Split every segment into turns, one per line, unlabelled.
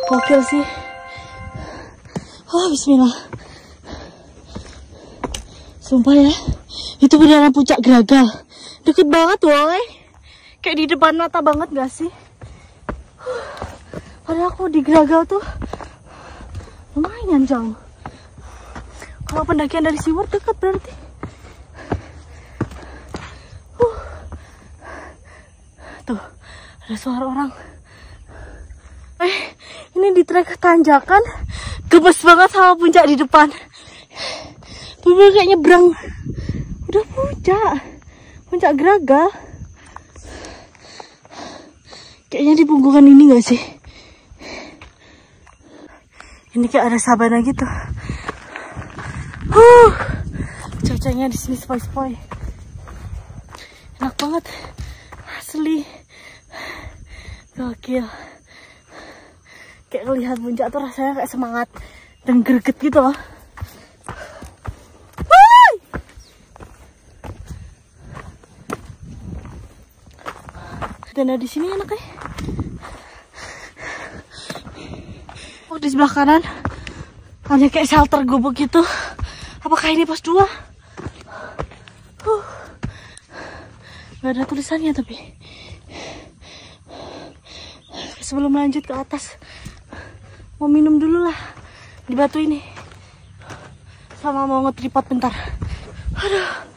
Gokil sih. Oh, bismillah. Sumpah ya, itu beneran puncak Gragal. Deket banget woy. Kayak di depan mata banget gak sih? Padahal aku di Gragal tuh lumayan jauh. Kalau pendakian dari Seaward deket berarti. Tuh, ada suara orang. Ini di trek tanjakan, gemes banget sama puncak di depan. Bener kayak nyebrang. Udah puncak Gragal. Kayaknya di punggungan ini gak sih? Ini kayak ada sabana gitu. Cuacanya di sini sepoi-sepoi. Enak banget. Asli. Gokil. Kayak ngelihat puncak tuh rasanya kayak semangat dan greget gitu loh. Dan di sini enak ya. Oh, di sebelah kanan ada kayak shelter gubuk gitu. Apakah ini pos 2? Gak ada tulisannya tapi. Sebelum lanjut ke atas, mau minum dulu lah di batu ini. Sama mau nge-tripod bentar. Aduh.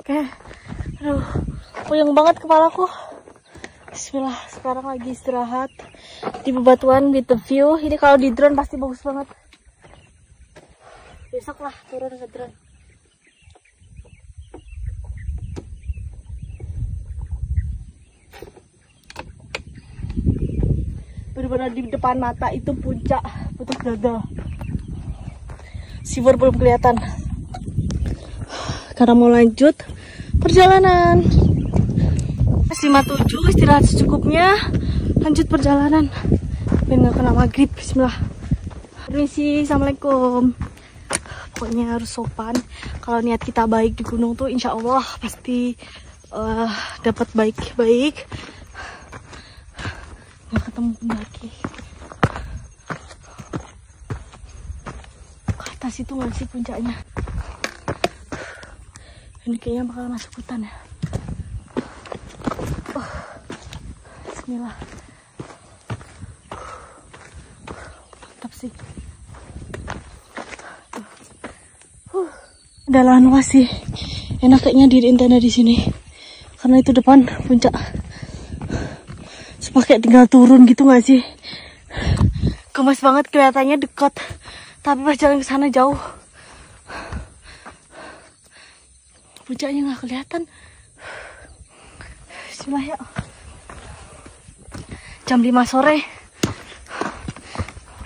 Oke. Aduh, puyeng banget kepalaku. Bismillah, sekarang lagi istirahat di bebatuan with the view. Ini kalau di drone pasti bagus banget. Besok lah turun ke drone. Benar-benar di depan mata itu puncak Gragal. Seaward belum kelihatan. Karena mau lanjut perjalanan. 57 istirahat secukupnya, lanjut perjalanan. Biar nggak kena maghrib. Bismillah. Permisi, assalamualaikum. Pokoknya harus sopan. Kalau niat kita baik di gunung tuh, insya Allah pasti dapat baik-baik. Nggak ketemu pendaki. Ke atas itu nggak sih puncaknya? Ini kayaknya bakal masuk hutan ya. Bismillah. Mantap sih. Udah lahan luas sih. Enak kayaknya diriin tenda di sini. Karena itu depan puncak. Kayak tinggal turun gitu gak sih? Gemes banget, kelihatannya dekat. Tapi pas jalan ke sana jauh. Puncaknya nggak kelihatan. Bismillah ya. Jam 5 sore.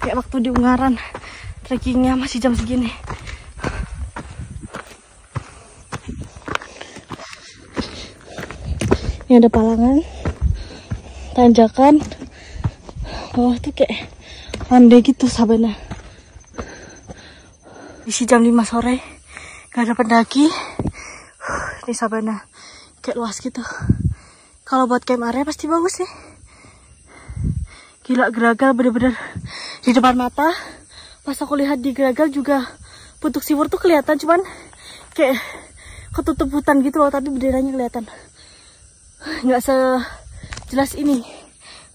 Kayak waktu di Ungaran. Trekkingnya masih jam segini. Ini ada palangan. Tanjakan. Bawah tuh kayak landai gitu sabana. Isi jam 5 sore. Gak ada pendaki. Ini sabana kayak luas gitu. Kalau buat camp area pasti bagus sih. Gila, Gragal bener-bener di depan mata. Pas aku lihat di Gragal juga bentuk Seaward tuh kelihatan, cuman kayak ketutup hutan gitu loh, tapi benderanya kelihatan. Nggak sejelas ini,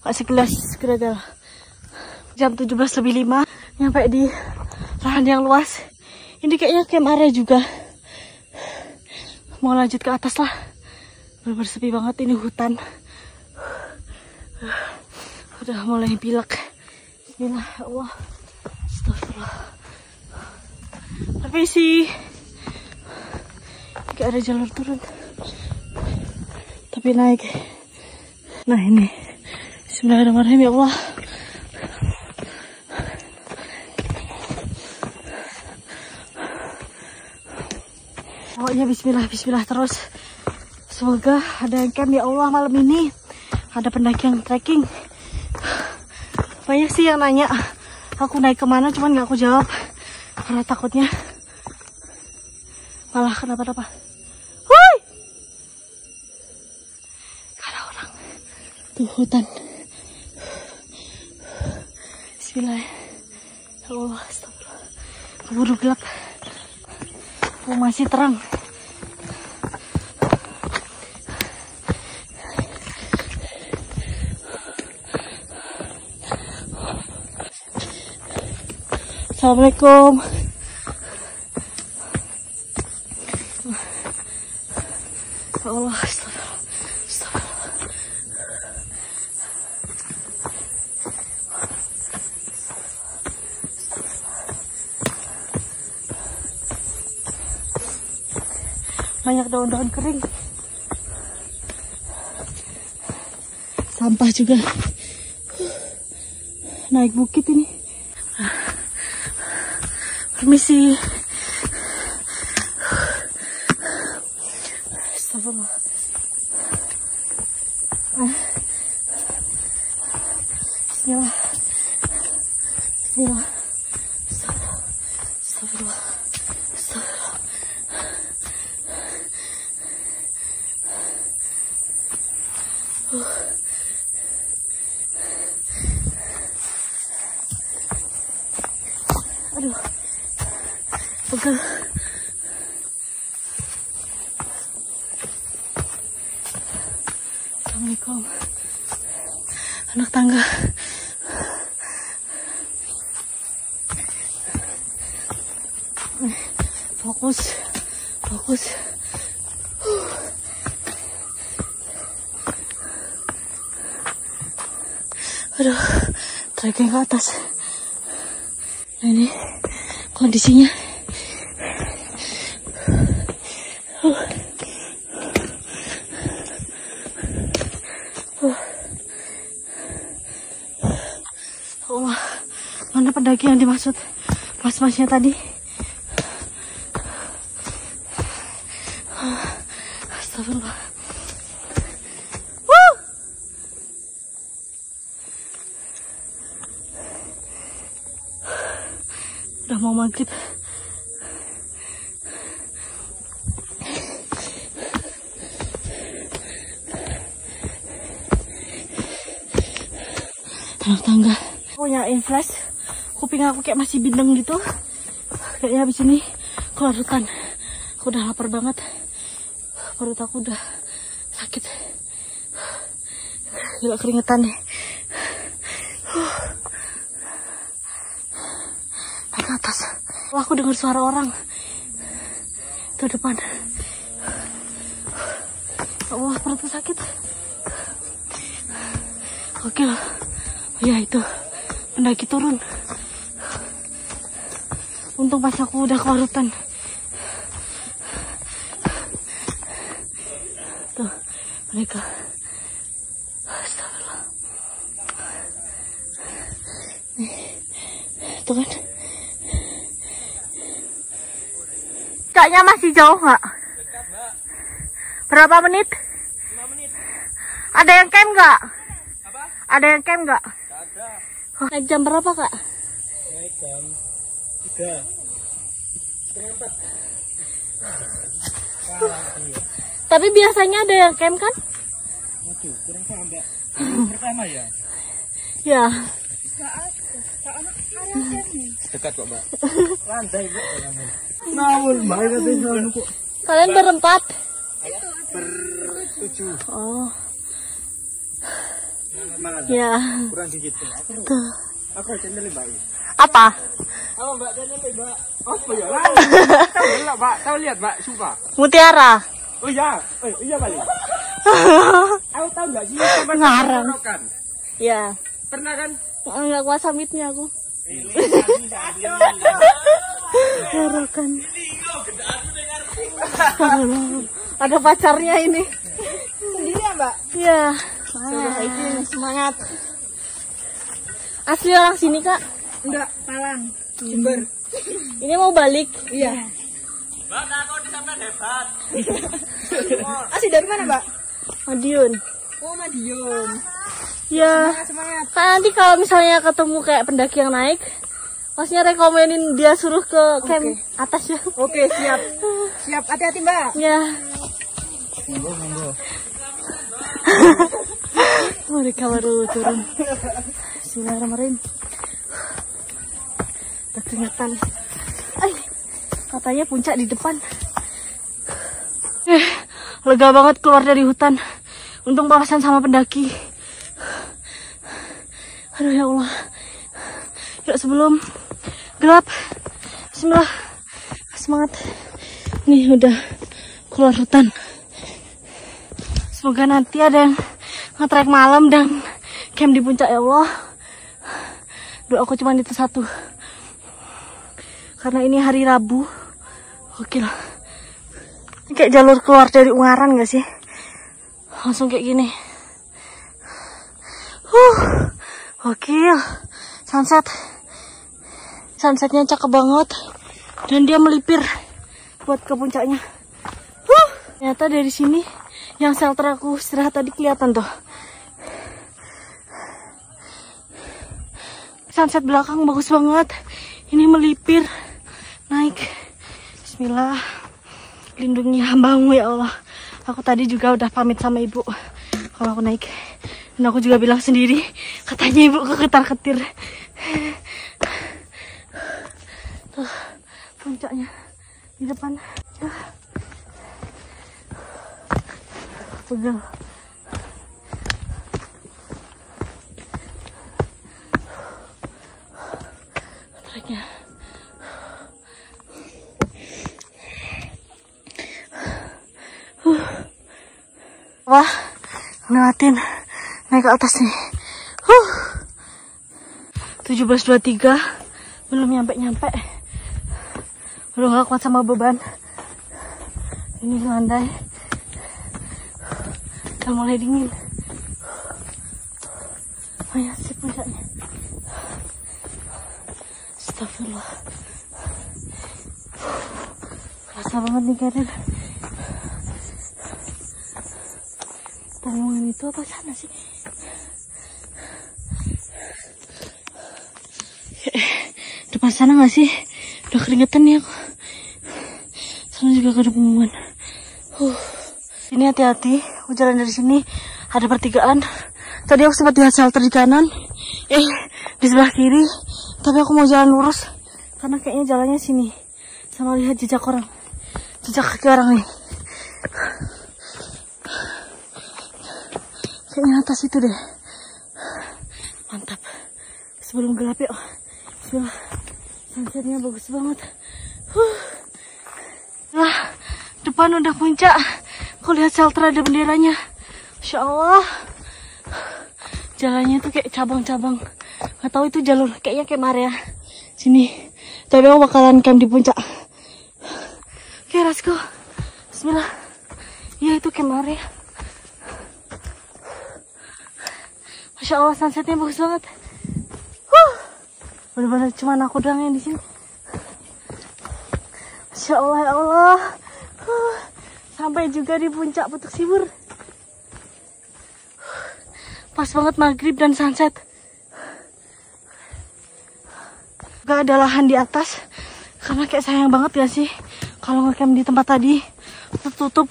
nggak sejelas Gragal. Jam 17:05 nyampe di lahan yang luas. Ini kayaknya camp area juga. Mau lanjut ke atas lah. Bener-bener sepi banget, ini hutan. Udah mulai pilek. Bismillah, ya Allah. Astagfirullah. Permisi. Gak ada jalur turun. Tapi naik. Nah ini. Bismillahirrahmanirrahim, ya Allah. Pokoknya bismillah terus. Semoga ada yang camp ya Allah malam ini. Ada pendaki yang trekking. Banyak sih yang nanya aku naik kemana, cuman gak aku jawab karena takutnya malah kenapa-napa. Woi, Tuh hutan. Bismillah. Ya Allah, astagfirullah. Keburu gelap. Oh, masih terang. Assalamualaikum. Ya Allah, astagfirullah. Astagfirullah. Banyak daun-daun kering. Sampah juga. Naik bukit ini. Permisi. Astagfirullah. Bismillah. Bismillah. Astagfirullah. Astagfirullah. Astagfirullah. Aduh, pegel. Assalamualaikum. Anak tangga. Fokus, fokus. Aduh, trekking ke atas. Nah, ini kondisinya. Oh, mana pendaki yang dimaksud mas-masnya tadi? Astagfirullah. Udah mau maghrib. Anak tangga. Punya inflash. Kuping aku kayak masih bindeng gitu. Kayaknya habis ini keluar hutan. Aku udah lapar banget. Perut aku udah sakit. Gila keringetan nih. Naik ke atas. Wah, aku dengar suara orang. Itu depan. Wah, perutku sakit. Oke lah. Ya itu, pendaki turun. Untung pas aku udah keluar hutan. Tuh, mereka. Astagfirullah. Tuh kan. Kayaknya masih jauh nggak? Berapa menit?
5 menit.
Ada yang camp nggak?
Apa?
Ada yang camp nggak?
Nggak ada.
Naik jam berapa, Kak?
Naik jam 3. Setengah 4.
Tapi biasanya ada yang camp kan?
Waduh, kurang paham, Mbak. Pertama ya?
Ya.
Dekat kok, Mbak. Lantai, Mbak. Nawul, Mbak.
Kalian berempat?
Bertujuh.
Oh.
Mana?
Ya.
Kurang dikit.
Tuh.
Aku aja nyelip, Mbak.
Apa?
Apa, Mbak? Dia nyelip, Mbak. Apa ya? Tahu enggak, Mbak? Tahu lihat, Mbak? Sumpah.
Mutiara.
Oh iya. Oh iya, balik. Aku tahu enggak sih?
Ngarang.
Kan?
Ya.
Pernah kan?
Enggak kuasa mitnya aku. Ngarakan. Ada pacarnya ini.
Sendiri ya, Mbak?
Iya.
Semangat.
Asli orang sini, Kak?
Enggak, Malang. Jember.
Ini mau balik.
Iya.
Mbak, aku disampean hebat.
Asli dari mana, Mbak?
Madiun.
Oh, Madiun.
Ya.
Semangat.
Kan nanti kalau misalnya ketemu kayak pendaki yang naik, masnya rekomenin dia suruh ke camp atas ya.
Oke, siap. Siap, hati-hati, Mbak.
Ya.
Monggo.
Mereka baru turun. Bismillahirrahmanirrahim. Udah keringetan. Katanya puncak di depan. Lega banget keluar dari hutan. Untung papasan sama pendaki. Aduh ya Allah. Yuk sebelum gelap. Bismillah. Semangat. Nih udah keluar hutan. Semoga nanti ada yang nge-trek malam dan camp di puncak ya Allah. Doaku cuma itu satu. Karena ini hari Rabu. Gokil. Ini kayak jalur keluar dari Ungaran gak sih? Langsung kayak gini. Gokil. Sunset. Sunsetnya cakep banget. Dan dia melipir buat ke puncaknya. Ternyata dari sini yang shelter aku istirahat tadi kelihatan tuh. Sunset belakang bagus banget. Ini melipir naik. Bismillah. Lindungi hambamu ya Allah. Aku tadi juga udah pamit sama ibu kalau aku naik. Dan aku juga bilang sendiri, katanya ibu keketar-ketir. Tuh, puncaknya di depan. Pegel. Treknya. Wah, ngeliatin naik ke atas nih. 17.23 belum nyampe. Udah gak kuat sama beban. Ini landai. Udah mulai dingin. Oh ya, si puncaknya. Astagfirullah. Rasa banget nih keadaan. Pegunungan itu apa sana sih? Depan sana gak sih? Udah keringetan nih aku. Sana juga ada pegunungan. Ini hati-hati. Aku jalan dari sini. Ada pertigaan. Tadi aku sempat lihat shelter di kanan. Di sebelah kiri. Tapi aku mau jalan lurus. Karena kayaknya jalannya sini. Sama lihat jejak orang. Jejak kaki orang nih. Kayaknya atas itu deh. Mantap. Sebelum gelap yuk. Bismillah. Sunsetnya bagus banget. Nah, depan udah puncak. Aku lihat shelter ada benderanya. Masya Allah. Jalannya tuh kayak cabang-cabang. Gak tahu itu jalur. Kayaknya kayak Maria. Sini. Tapi aku bakalan camp di puncak. Oke, let's go. Bismillah. Ya, itu camp Maria. Masya Allah, sunsetnya bagus banget. Bener-bener cuma aku doang yang di sini. Masya Allah, ya Allah. Sampai juga di puncak Putuk Siwur. Pas banget maghrib dan sunset. Gak ada lahan di atas. Karena kayak sayang banget ya sih. Kalau nge-camp di tempat tadi tertutup.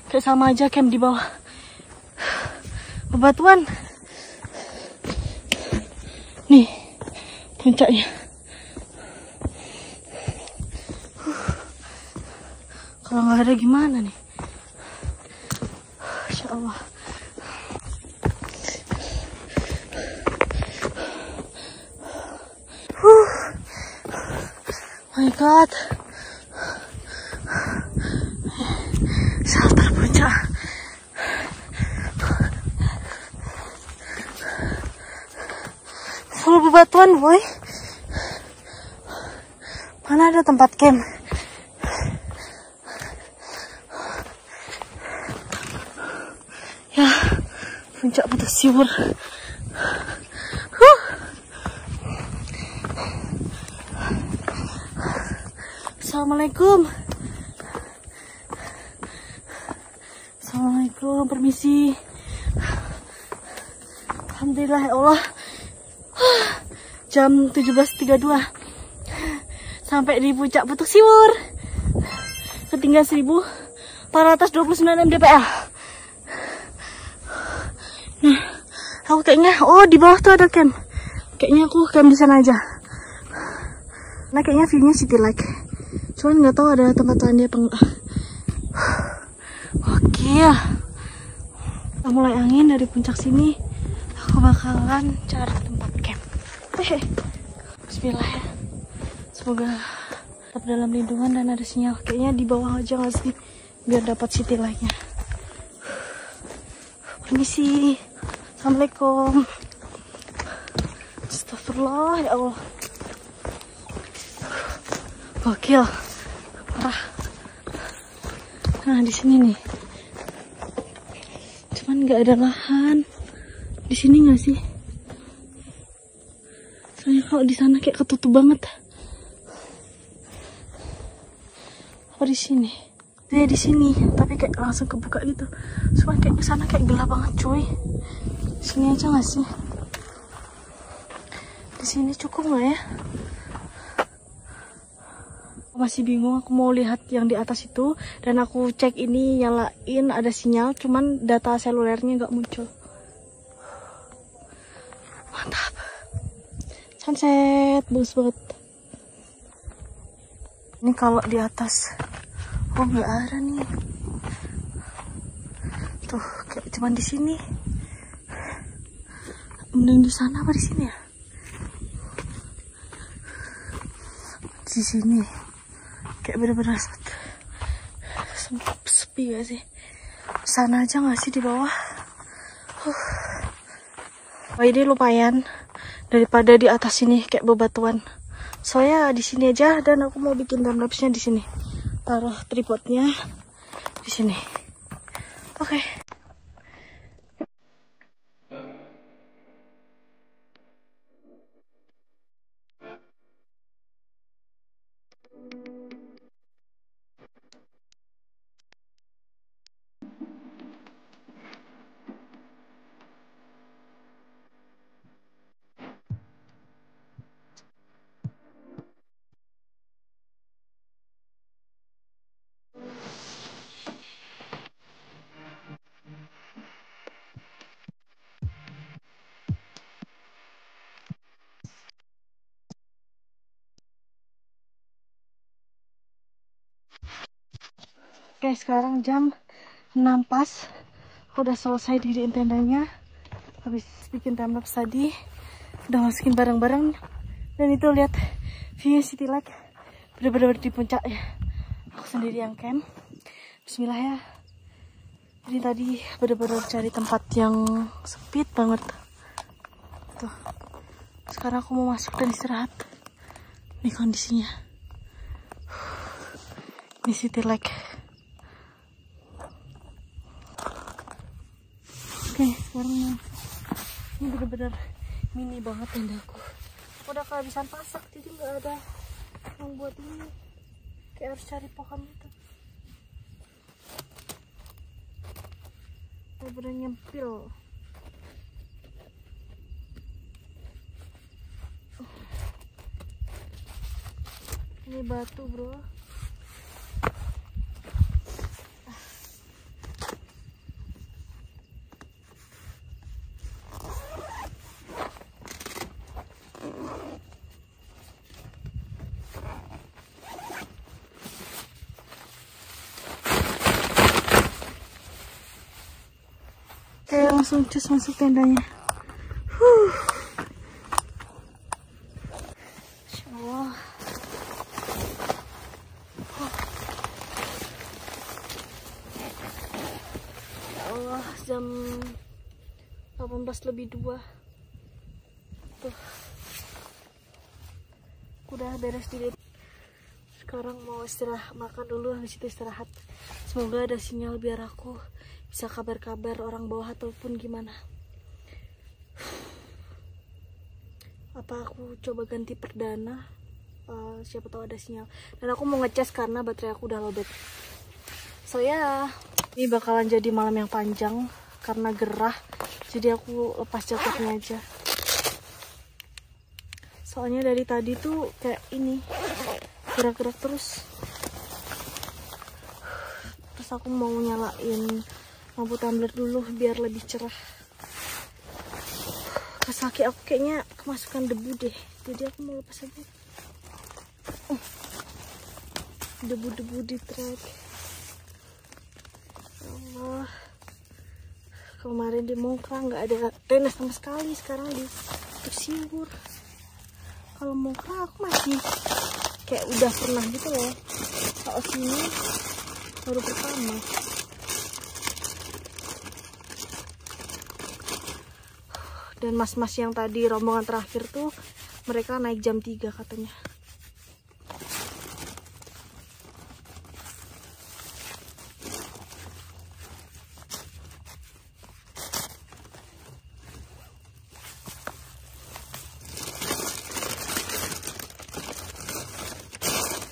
Kayak sama aja camp di bawah. Bebatuan. Nih, puncaknya. Kalau nggak ada gimana nih? Insya Allah. My God. Shelter puncak. Full bebatuan, boy. Mana ada tempat camp? Ya, puncak Putuk Siwur. Assalamualaikum. Assalamualaikum, permisi. Alhamdulillah ya Allah. Jam 17.32 sampai di puncak Putuk Siwur. Ketinggian 1429 mdpl. Nah, Aku kayaknya, oh di bawah tuh ada camp. Kayaknya aku camp di sana aja. Nah kayaknya view-nya city like. Cuman nggak tahu ada tempat lainnya apa enggak. Oke. Kita mulai angin dari puncak sini. Aku bakalan cari tempat camp. Bismillah ya. Semoga tetap dalam lindungan dan ada sinyal. Kayaknya di bawah aja nggak sih, biar dapat city like-nya. Permisi. Assalamualaikum. Astagfirullah ya Allah. Gokil. Parah. Nah, di sini nih. Cuman nggak ada lahan. Di sini nggak sih? Soalnya kalau di sana kayak ketutup banget. Apa di sini? Ya di sini, tapi kayak langsung kebuka gitu. Cuman kayak di sana kayak gelap banget, cuy. Sini aja nggak sih? Di sini cukup nggak ya? Masih bingung, aku mau lihat yang di atas itu, dan aku cek ini nyalain ada sinyal, cuman data selulernya nggak muncul. Mantap. Sunset, bagus banget. Ini kalau di atas, oh nggak ada nih. Tuh, kayak cuman di sini. Mending di sana apa di sini ya? Di sini. Kayak bener-bener sepi gak sih? Sana aja gak sih di bawah? Oh ini lumayan daripada di atas sini kayak bebatuan. Soalnya di sini aja, dan aku mau bikin timelapse-nya di sini. Taruh tripodnya di sini. Oke. Oke, sekarang jam 6 pas. Aku udah selesai diriin tendanya. Habis bikin timelapse tadi. Udah masukin barang-barang. Dan itu lihat view city like. Bener-bener di puncak ya. Aku sendiri yang camp. Bismillah ya. Jadi tadi bener-bener cari tempat yang sempit banget. Tuh. Sekarang aku mau masuk dan istirahat. Ini kondisinya. Ini city like. Oke, sekarang ini bener-bener mini banget tendaku. Udah kehabisan pasak, jadi nggak ada yang buat ini. Kayak harus cari pohon gitu. Bener-bener nyempil. Ini batu bro. Oke, langsung cus masuk tendanya. Insya Allah. Ya Allah, jam 18:02. Tuh. Udah beres diri. Sekarang mau istirahat, makan dulu, habis itu istirahat. Semoga ada sinyal biar aku bisa kabar-kabar orang bawah ataupun gimana. Apa aku coba ganti perdana, siapa tahu ada sinyal. Dan aku mau ngecas karena baterai aku udah lowbat. So ya, ini bakalan jadi malam yang panjang karena gerah. Jadi aku lepas jaketnya aja. Soalnya dari tadi tuh kayak ini gerak-gerak terus. Terus aku mau nyalain lampu tumbler dulu biar lebih cerah. Pas kaki aku kayaknya kemasukan debu deh, jadi aku mau lepas aja. Debu-debu di trek. Allah, kemarin di Mongkrang nggak ada tenis sama sekali, sekarang di Tersiur. Kalau Mongkrang aku masih kayak udah pernah gitu loh. Kalau sini baru pertama. Dan mas-mas yang tadi rombongan terakhir tuh mereka naik jam 3 katanya.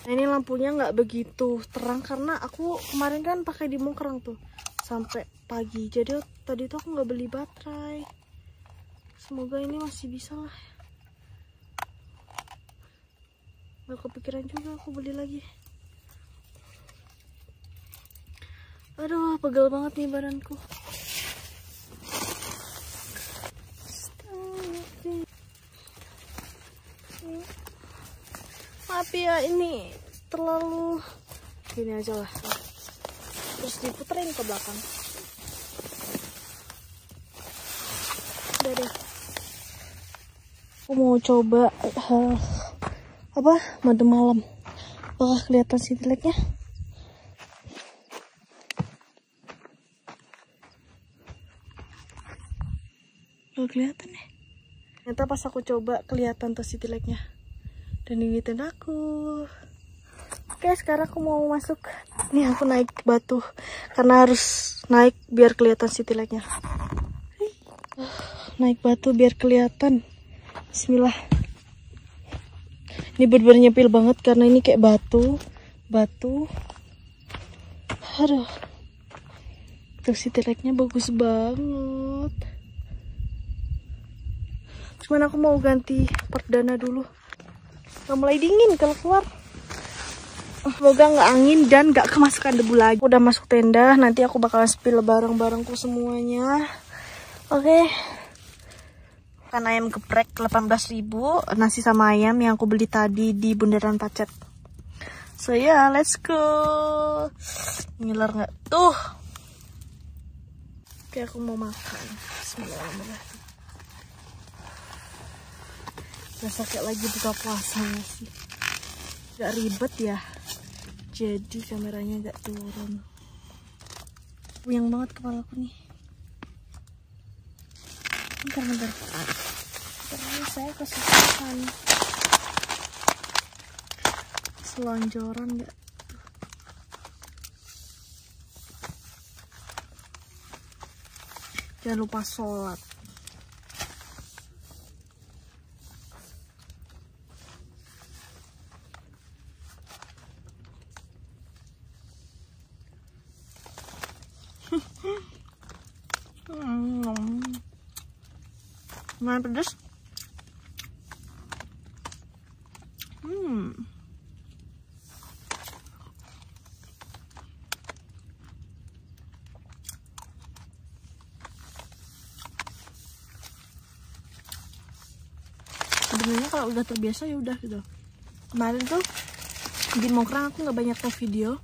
Nah, ini lampunya nggak begitu terang karena aku kemarin kan pakai di Mongkrang tuh sampai pagi. Jadi tadi tuh aku nggak beli baterai. Semoga ini masih bisa lah. Gak kepikiran juga aku beli lagi. Aduh, pegel banget nih badanku. Maaf ya, ini terlalu gini aja lah. Terus diputerin ke belakang. Udah deh. Aku mau coba mode malam. Apakah kelihatan city light-nya? Gak kelihatan ya. Ternyata pas aku coba kelihatan tuh city light-nya. Dan ini tendaku. Oke, sekarang aku mau masuk. Nih aku naik batu karena harus naik biar kelihatan city light-nya. Naik batu biar kelihatan. Bismillah. Ini bener-bener nyepil banget karena ini kayak batu. Aduh. Tuh city light-nya bagus banget. Cuman aku mau ganti perdana dulu. Udah mulai dingin kalau keluar. Semoga nggak angin dan nggak kemasukan debu lagi. Udah masuk tenda, nanti aku bakalan spill barang-barangku semuanya. Oke. Makan ayam geprek 18.000, nasi sama ayam yang aku beli tadi di Bundaran Pacet. So yeah, let's go. Ngiler nggak tuh? Oke, aku mau makan. Bismillahirrahmanirrahim. Berasa kayak lagi buka puasa gak sih? Gak ribet ya. Jadi kameranya gak turun. Puyeng banget kepalaku nih. Bentar. Terus saya kesusahan. Selonjoran gak? Jangan lupa sholat. Lumayan pedas. Sebenarnya kalau udah terbiasa ya udah gitu. Kemarin tuh di Mongkrang aku nggak banyak take video,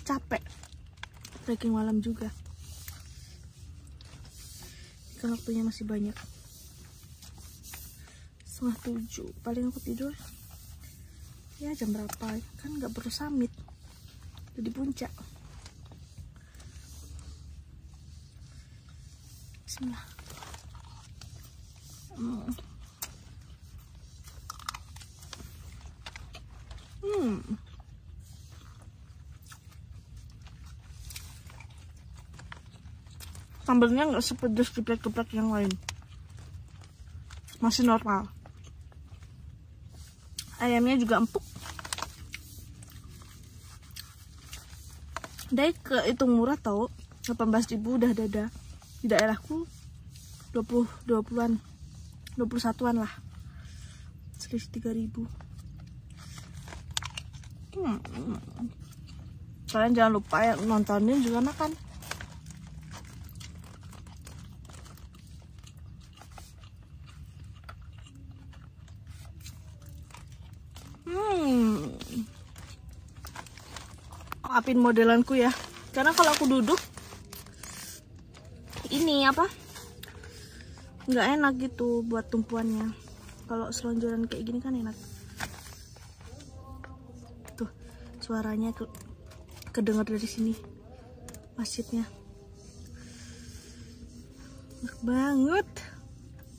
capek. Trekking malam juga. Kan waktunya masih banyak. 6:30 paling aku tidur ya jam berapa, kan nggak perlu summit udah di puncak. Bismillah. Sambalnya nggak sepedas geprek-geprek yang lain, masih normal. Ayamnya juga empuk. Dari kehitung murah tau, 18.000 udah ada di daerahku 20-an 21-an lah, selisih 3.000. Kalian jangan lupa ya nontonin juga makan. Maafin modelanku ya, karena kalau aku duduk ini apa nggak enak gitu buat tumpuannya. Kalau selonjoran kayak gini kan enak. Tuh suaranya kedengar dari sini masjidnya. Enak banget.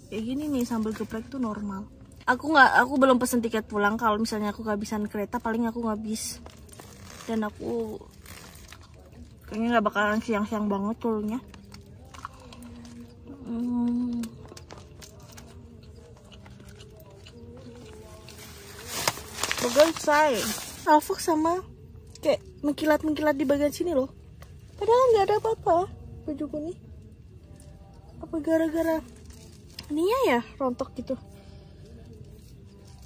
Kayak gini nih sambal geprek tuh normal. Aku belum pesen tiket pulang. Kalau misalnya aku kehabisan kereta, paling aku ngabis. Dan aku kayaknya nggak bakalan siang-siang banget turunnya. Bagusai. Alfok sama kayak mengkilat-mengkilat di bagian sini loh. Padahal nggak ada apa-apa bajuku nih. Apa gara-gara ininya ya rontok gitu?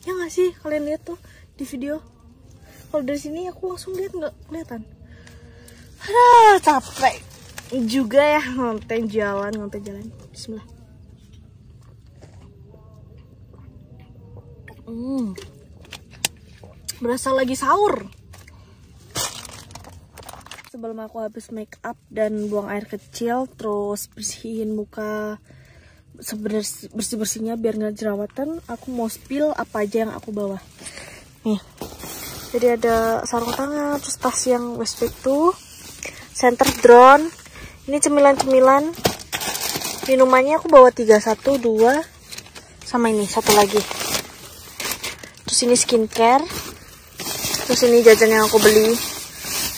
Ya nggak sih, kalian lihat tuh di video. Kalau dari sini aku langsung lihat nggak kelihatan. Aduh, capek juga ya ngonten jalan. Bismillah. Berasa lagi sahur. Sebelum aku habis make up dan buang air kecil, terus bersihin muka bersih-bersihnya biar nggak jerawatan, aku mau spill apa aja yang aku bawa. Nih, jadi ada sarung tangan, terus tas yang waistbag tuh, center drone, ini cemilan-cemilan, minumannya aku bawa 3, 1, 2, sama ini satu lagi. Terus ini skincare, terus ini jajan yang aku beli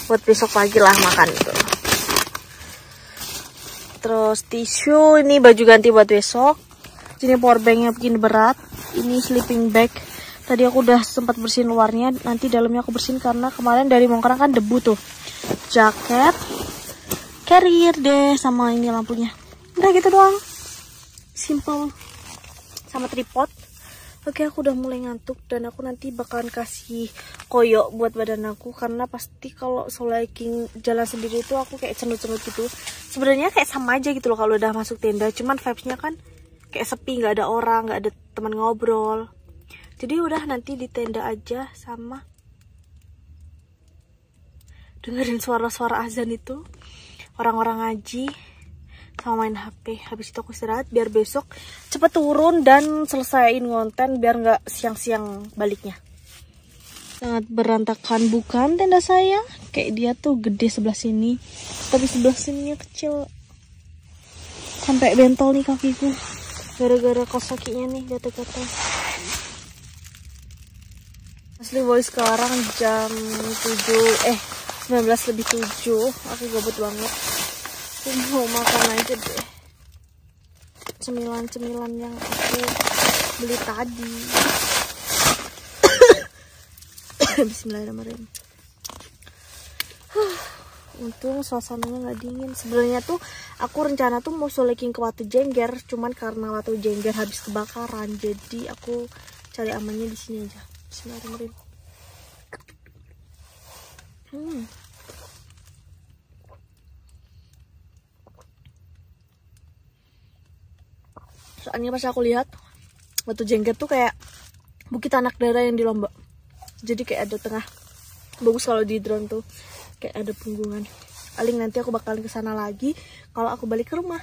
buat besok pagi lah makan itu. Terus tisu, ini baju ganti buat besok. Ini powerbanknya bikin berat. Ini sleeping bag. Tadi aku udah sempat bersihin luarnya, nanti dalamnya aku bersihin karena kemarin dari Mongkrang kan debu tuh. Jaket, carrier deh, sama ini lampunya. Udah gitu doang. Simple. Sama tripod. Oke, aku udah mulai ngantuk dan aku nanti bakalan kasih koyo buat badan aku karena pasti kalau solo hiking jalan sendiri itu aku kayak cenut-cenut gitu. Sebenarnya kayak sama aja gitu loh kalau udah masuk tenda, cuman vibes-nya kan kayak sepi, nggak ada orang, nggak ada teman ngobrol. Jadi udah nanti di tenda aja sama dengerin suara-suara azan itu, orang-orang ngaji, sama main HP. Habis itu aku istirahat biar besok cepet turun dan selesaiin konten biar nggak siang-siang baliknya. Sangat berantakan bukan tenda saya? Kayak dia tuh gede sebelah sini, tapi sebelah sininya kecil. Sampai bentol nih kakiku gara-gara kaos kakinya nih gatal-gatal. Asli boy, sekarang jam 19:07. Aku gabut banget. Aku mau makan aja deh cemilan-cemilan yang aku beli tadi. Bismillahirrahmanirrahim. Untung suasananya nggak dingin. Sebenarnya tuh aku rencana tuh mau soleking ke Watu Jengger, cuman karena Watu Jengger habis kebakaran, jadi aku cari amannya di sini aja. Bismillahirrahmanirrahim. Soalnya pas aku lihat Watu Jengger tuh kayak Bukit Anak Dara yang di Lombok. Jadi kayak ada tengah. Bagus kalau di drone tuh kayak ada punggungan. Paling nanti aku bakalan kesana lagi kalau aku balik ke rumah.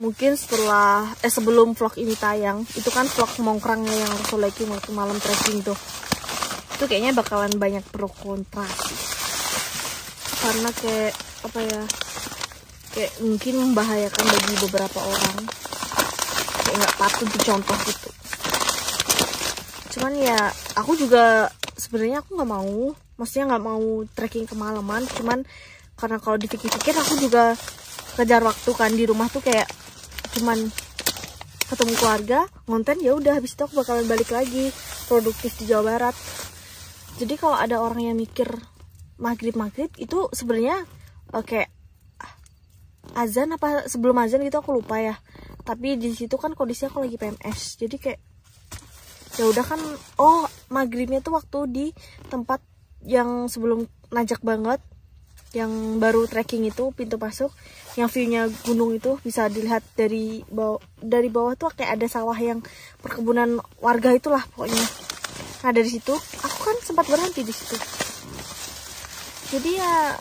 Mungkin sebelum vlog ini tayang, itu kan vlog Mongkrangnya yang solo hiking waktu malam trekking tuh. Itu kayaknya bakalan banyak pro kontra sih. Karena kayak apa ya? Kayak mungkin membahayakan bagi beberapa orang. Kayak nggak patut dicontoh gitu. Cuman ya aku juga sebenarnya aku nggak mau, maksudnya nggak mau trekking kemalaman. Cuman karena kalau dipikir-pikir aku juga kejar waktu kan di rumah tuh kayak cuman ketemu keluarga, ngonten ya udah, habis itu aku bakalan balik lagi produktif di Jawa Barat. Jadi kalau ada orang yang mikir maghrib itu sebenarnya kayak azan apa sebelum azan gitu aku lupa ya. Tapi di situ kan kondisi aku lagi PMS. Jadi kayak ya udah kan, maghribnya tuh waktu di tempat yang sebelum nanjak banget yang baru trekking itu, pintu masuk yang view-nya gunung itu bisa dilihat dari bawah. Dari bawah tuh kayak ada sawah yang perkebunan warga itulah pokoknya. Nah dari situ aku kan sempat berhenti di situ. Jadi ya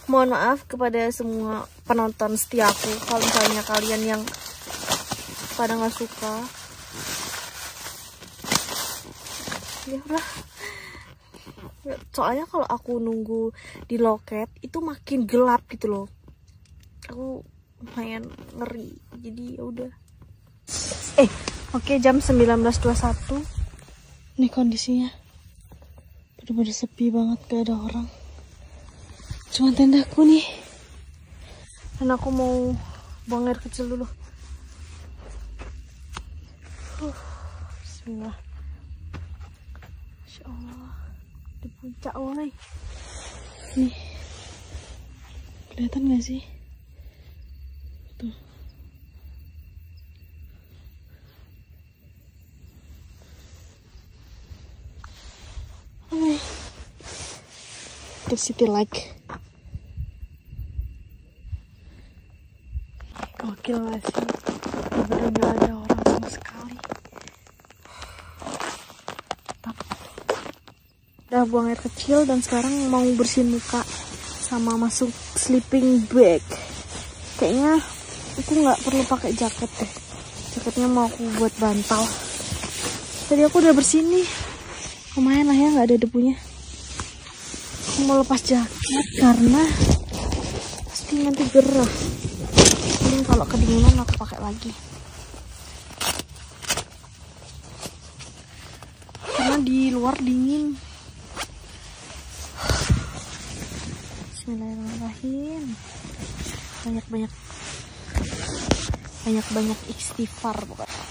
mohon maaf kepada semua penonton setiaku kalau misalnya kalian yang pada nggak suka. Ya udah. Soalnya kalau aku nunggu di loket itu makin gelap gitu loh. Aku lumayan ngeri. Jadi ya udah. Oke, jam 19.21. Ini kondisinya bener-bener sepi banget, gak ada orang. Cuma tendaku nih. Dan aku mau buang air kecil dulu. Bismillah. Masya Allah. Di puncak woy. Nih. Kelihatan gak sih? Tuh. The city like. Gokil gak sih? Bener-bener gak ada orang sama sekali. Udah buang air kecil dan sekarang mau bersihin muka sama masuk sleeping bag. Kayaknya aku nggak perlu pakai jaket deh. Jaketnya mau aku buat bantal. Tadi aku udah bersihin nih. Lumayan lah ya, nggak ada debunya. Aku mau lepas jaket karena pasti nanti gerah. Mending kalau kedinginan aku pakai lagi. Karena di luar dingin. Bismillahirrahmanirrahim. Banyak istighfar pokoknya.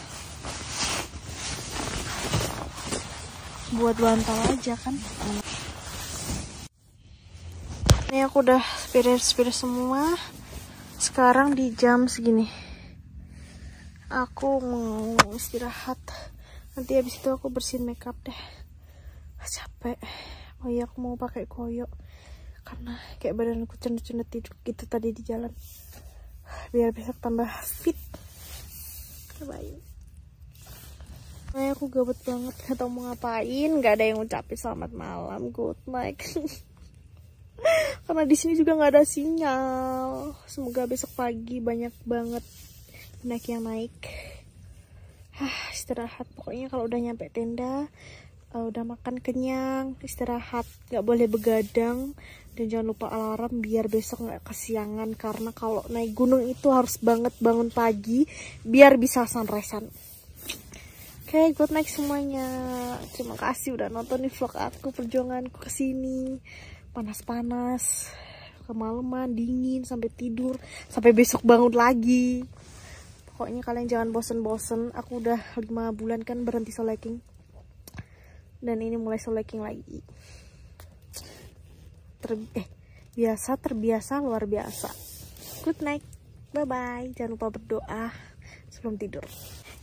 Buat bantal aja kan. Ini aku udah beres semua. Sekarang di jam segini aku mau istirahat. Nanti habis itu aku bersihin makeup deh. Capek. Oh iya, aku mau pakai koyo karena kayak badanku cendet-cendet gitu tadi di jalan. Biar besok tambah fit. Bye. Aku gabut banget, gak tau mau ngapain, gak ada yang ngucapin selamat malam, good night. Karena di sini juga nggak ada sinyal. Semoga besok pagi banyak banget pendaki yang naik. Istirahat pokoknya kalau udah nyampe tenda, udah makan kenyang, istirahat, nggak boleh begadang dan jangan lupa alarm biar besok nggak kesiangan. Karena kalau naik gunung itu harus banget bangun pagi biar bisa sunrise-an. Oke, good night semuanya. Terima kasih udah nonton vlog aku, perjuanganku kesini. Panas-panas, kemalaman, dingin, sampai tidur, sampai besok bangun lagi. Pokoknya kalian jangan bosen-bosen. Aku udah 5 bulan kan berhenti soleking. Dan ini mulai soleking lagi. Terbiasa, luar biasa. Good night, bye-bye. Jangan lupa berdoa sebelum tidur.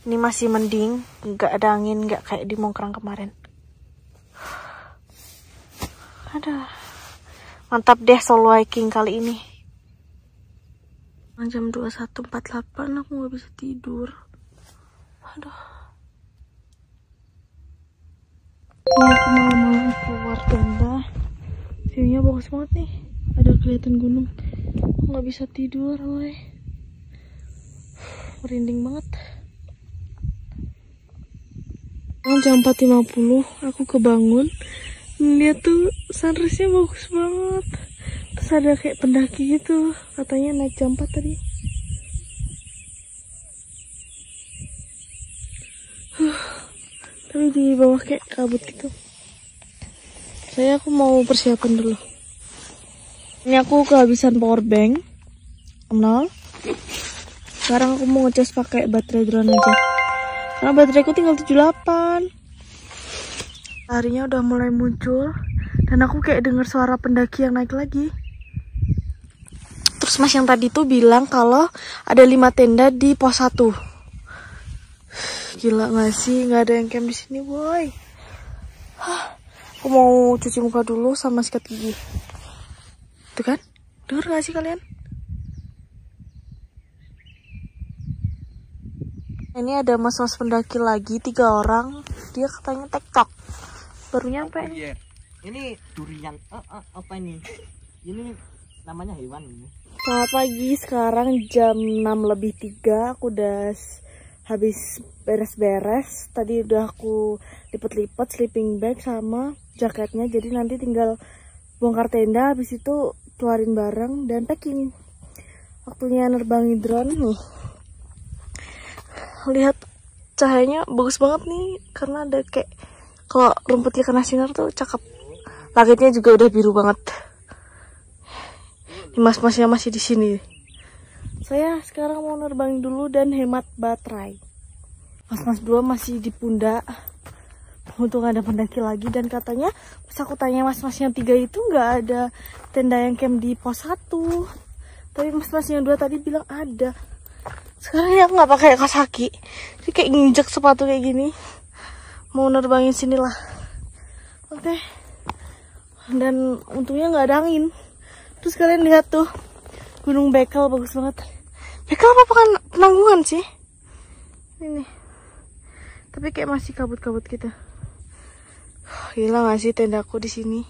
Ini masih mending, nggak ada angin, nggak kayak di Mongkrang kemarin. Ada. Mantap deh solo hiking kali ini. Jam 21.48 aku nggak bisa tidur. Aduh. Ini aku mau keluar tenda. View-nya bagus banget nih. Ada kelihatan gunung. Aku nggak bisa tidur, woy. Merinding banget. Jam 4.50 aku kebangun. Lihat tuh sunrise-nya bagus banget. Terus ada kayak pendaki gitu, katanya naik jam 4 tadi. Tapi di bawah kayak kabut gitu. Aku mau persiapan dulu. Ini aku kehabisan power bank 0. Sekarang aku mau ngecas pakai baterai drone aja. Karena bateraiku tinggal 78. Harinya udah mulai muncul dan aku kayak dengar suara pendaki yang naik lagi. Terus mas yang tadi tuh bilang kalau ada 5 tenda di pos 1. Gila gak sih, nggak ada yang camp di sini, boy. Aku mau cuci muka dulu sama sikat gigi. Tuh kan? Dengar gak sih kalian? Ini ada mas-mas pendaki lagi 3 orang. Dia katanya TikTok. Baru nyampe.
Ini durian. Apa ini? Ini namanya hewan ini.
Selamat pagi, sekarang jam 6:03. Aku udah habis beres-beres. Tadi udah aku lipet-lipet sleeping bag sama jaketnya. Jadi nanti tinggal bongkar tenda, habis itu keluarin barang dan packing. Waktunya nerbangin drone nih. Lihat cahayanya bagus banget nih, karena ada kayak kalau rumputnya kena sinar tuh cakep. Langitnya juga udah biru banget. Ini mas-masnya masih di sini. Saya sekarang mau nerbangin dulu dan hemat baterai. Mas-mas 2 masih di pundak. Untung ada pendaki lagi, dan katanya pas aku tanya mas-mas yang 3 itu nggak ada tenda yang camp di pos 1. Tapi mas-mas yang 2 tadi bilang ada. Sekarang ya aku nggak pakai kaos kaki, jadi kayak nginjek sepatu kayak gini. Mau nerbangin sini lah. Oke. Dan untungnya nggak ada angin. Terus kalian lihat tuh Gunung Bekel, bagus banget. Bekel apa Penanggungan sih? Ini. Tapi kayak masih kabut-kabut gitu. Gila nggak sih tendaku di sini?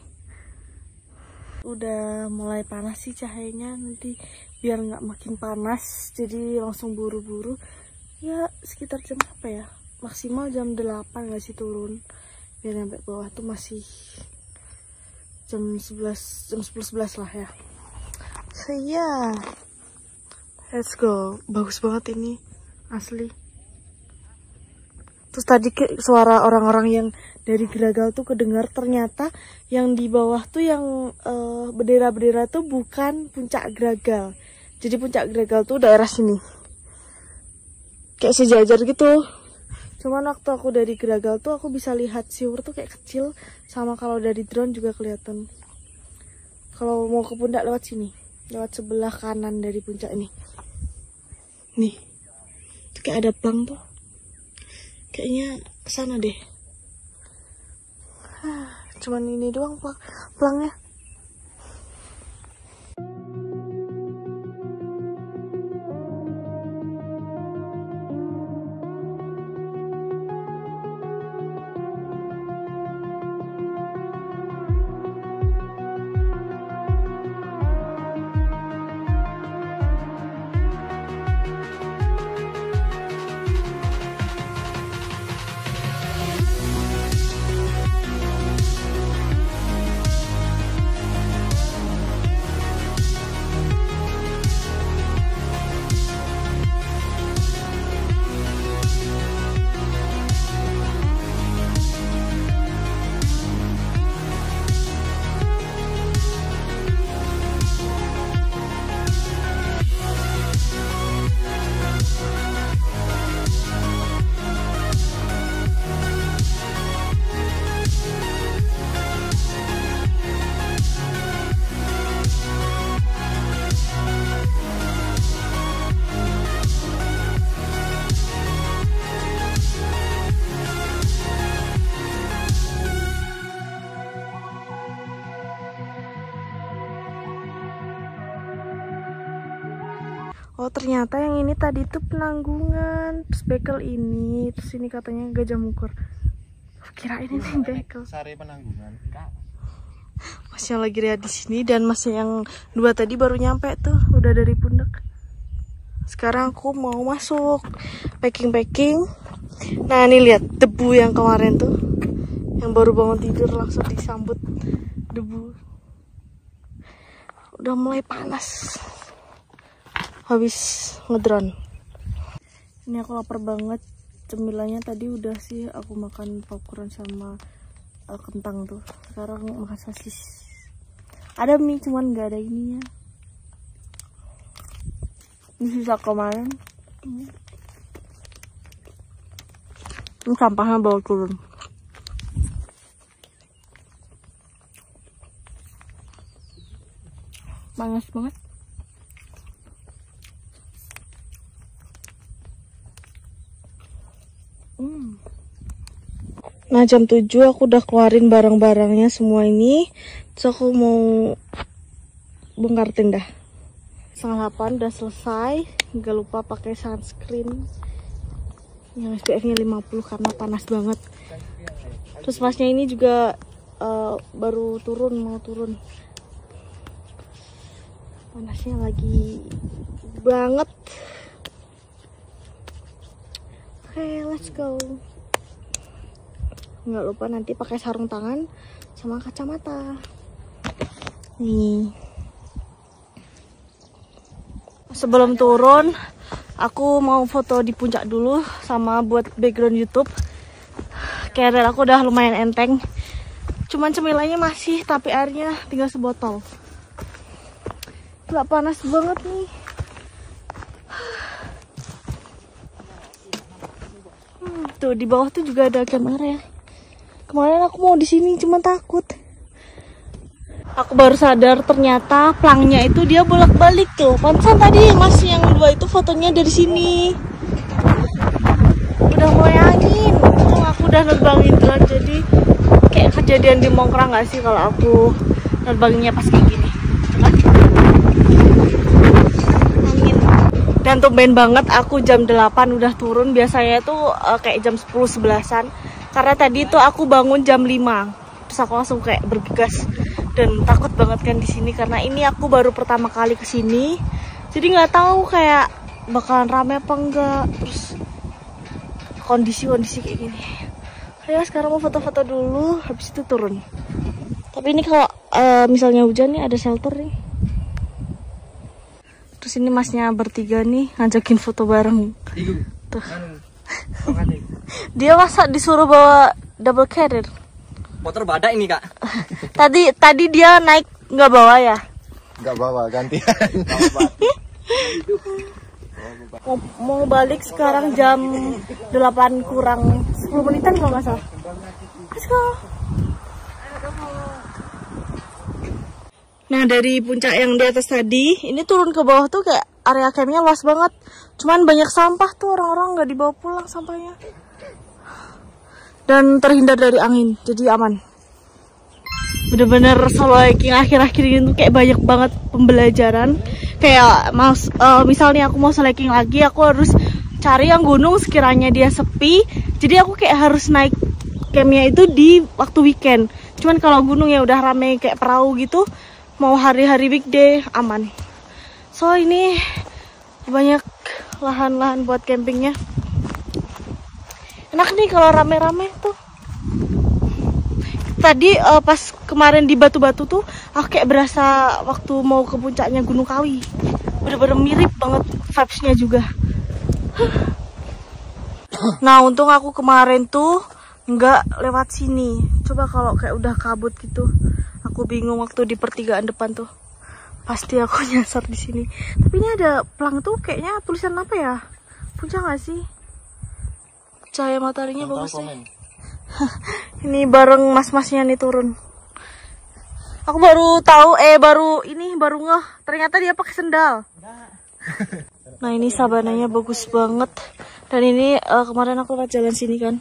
Udah mulai panas sih cahayanya, nanti biar nggak makin panas jadi langsung buru-buru. Ya sekitar jam apa ya, maksimal jam 8 nggak sih turun, biar sampai bawah tuh masih jam 11 lah ya. So yeah, let's go. Bagus banget ini asli. Terus tadi suara orang-orang yang dari Gragal tuh kedengar. Ternyata yang di bawah tuh yang bendera-bendera tuh bukan puncak Gragal. Jadi puncak Gragal tuh daerah sini. Kayak sejajar gitu. Cuman waktu aku dari Gragal tuh aku bisa lihat siur tuh kayak kecil. Sama kalau dari drone juga kelihatan. Kalau mau ke puncak lewat sini. Lewat sebelah kanan dari puncak ini. Nih. Tuh kayak ada plang tuh. Kayaknya kesana deh. Cuman ini doang pelangnya. Oh ternyata yang ini tadi tuh Penanggungan, terus Bekel ini, terus ini katanya Gajah Mungkur. Kirain ini Bekel.
Sari Penanggungan. Enggak.
Mas yang lagi lihat di sini dan mas yang 2 tadi baru nyampe tuh, udah dari pundak. Sekarang aku mau masuk packing. Nah ini lihat debu yang kemarin tuh, yang baru bangun tidur langsung disambut debu. Udah mulai panas. Habis ngedrone. Ini aku lapar banget. Cemilannya tadi udah sih aku makan popcorn sama kentang tuh. Sekarang makan sosis. Ada mie cuman nggak ada ininya. Ini sisa kemarin. Ini sampahnya bawa turun. Panas banget. Nah jam 7 aku udah keluarin barang-barangnya semua ini. Terus aku mau bongkar tenda. 7:30 udah selesai. Nggak lupa pakai sunscreen yang SPF-nya 50 karena panas banget. Terus masnya ini juga baru mau turun. Panasnya lagi banget. Oke, let's go. Nggak lupa nanti pakai sarung tangan sama kacamata. Nih. Sebelum turun, aku mau foto di puncak dulu sama buat background YouTube. Carrier aku udah lumayan enteng. Cuman cemilannya masih, tapi airnya tinggal sebotol. Gak panas banget nih. Tuh di bawah tuh juga ada kamera ya. Kemarin aku mau di sini cuma takut. Aku baru sadar ternyata plangnya itu dia bolak-balik tuh. Pantesan tadi Mas yang dua itu fotonya dari sini. Udah mulai angin. Aku udah nerbangin drone, jadi kayak kejadian di Mongkrang gak sih kalau aku nerbanginnya pas kayak gini. Angin. Dan tumben banget aku jam 8 udah turun. Biasanya tuh kayak jam 10-11an. Karena tadi tuh aku bangun jam 5. Terus aku langsung kayak bergegas. Dan takut banget kan di sini karena ini aku baru pertama kali kesini. Jadi nggak tahu kayak bakalan rame apa enggak. Terus kondisi kayak gini. Ayo sekarang mau foto-foto dulu, habis itu turun. Tapi ini kalau misalnya hujan nih ada shelter nih. Terus ini masnya bertiga nih ngajakin foto bareng. Tuh. Dia masa disuruh bawa double carrier.
Motor badak ini kak.
Tadi dia naik nggak bawa ya?
Nggak bawa, gantian.
Mau balik sekarang jam 8 kurang 10 menitan kalau nggak salah. Let's go. Nah dari puncak yang di atas tadi, ini turun ke bawah tuh kayak area campnya luas banget. Cuman banyak sampah tuh, orang-orang nggak dibawa pulang sampahnya. Dan terhindar dari angin, jadi aman. Bener-bener solo hiking akhir-akhir ini tuh kayak banyak banget pembelajaran. Kayak misalnya aku mau solo hiking lagi, aku harus cari yang gunung sekiranya dia sepi. Jadi aku kayak harus naik campnya itu di waktu weekend. Cuman kalau gunung ya udah rame kayak perahu gitu, mau hari-hari weekday aman. So ini banyak lahan-lahan buat campingnya. Enak nih kalau rame-rame tuh. Tadi pas kemarin di Batu-Batu tuh aku kayak berasa waktu mau ke puncaknya Gunung Kawi. Bener-bener mirip banget vibes-nya juga. Nah untung aku kemarin tuh nggak lewat sini. Coba kalau kayak udah kabut gitu, aku bingung waktu di pertigaan depan tuh. Pasti aku nyasar di sini. Tapi ini ada plang tuh kayaknya tulisan apa ya? Puncak nggak sih? Cahaya mataharinya bagus sih. Ini bareng mas-masnya nih turun. Aku baru tahu, baru ngeh. Ternyata dia pakai sendal. Nah ini sabananya bagus banget. Dan ini kemarin aku lewat jalan sini kan.